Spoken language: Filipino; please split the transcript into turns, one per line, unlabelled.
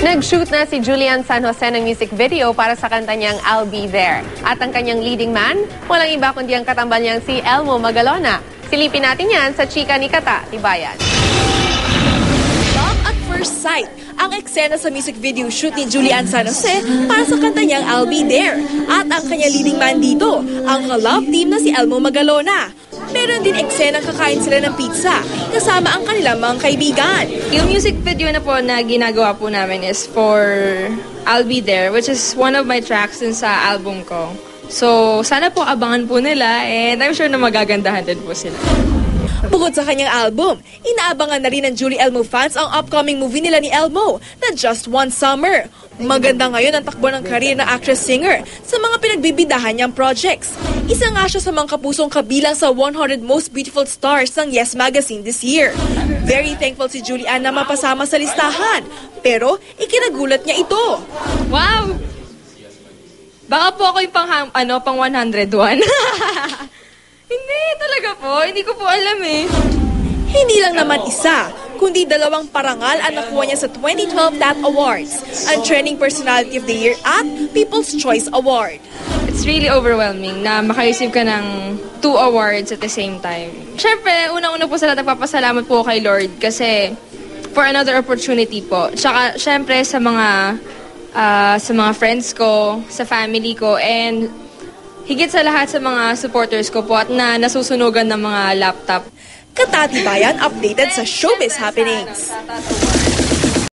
Nag-shoot na si Julian San Jose ng music video para sa kanta niyang I'll Be There. At ang kanyang leading man, walang iba kundi ang katambal niyang si Elmo Magalona. Silipin natin yan sa chika ni Kata Tibayan.
Love at first sight, ang eksena sa music video shoot ni Julian San Jose para sa kanta niyang I'll Be There. At ang kanyang leading man dito, ang ka-love team na si Elmo Magalona. Meron din eksenang kakain sila ng pizza kasama ang kanilang mga kaibigan.
Yung music video na po na ginagawa po namin is for I'll Be There, which is one of my tracks din sa album ko. So, sana po abangan po nila and I'm sure na magagandahan din po sila.
Bukod sa kanyang album, inaabangan na rin ng Julie Elmo fans ang upcoming movie nila ni Elmo na Just One Summer. Maganda ngayon ang takbo ng career na actress-singer sa mga pinagbibidahan niyang projects. Isa nga siya sa mga kapusong kabilang sa 100 Most Beautiful Stars ng Yes Magazine this year. Very thankful si Julian na mapasama sa listahan, pero ikinagulat niya ito.
Wow! Baka po ako yung pang 101. Hindi, talaga po. Hindi ko po alam eh.
Hindi lang naman isa, kundi 2 parangal ang nakuha niya sa 2012 TAT Awards, ang Trending Personality of the Year at People's Choice Award.
It's really overwhelming na makareceive ka ng 2 awards at the same time. Siyempre, unang-una po sa lahat, nagpapasalamat po kay Lord kasi for another opportunity po. Tsaka, siyempre, sa mga friends ko, sa family ko, and higit sa lahat sa mga supporters ko po at na nasusunugan ng mga laptop.
Kata Tibayan updated sa showbiz happenings.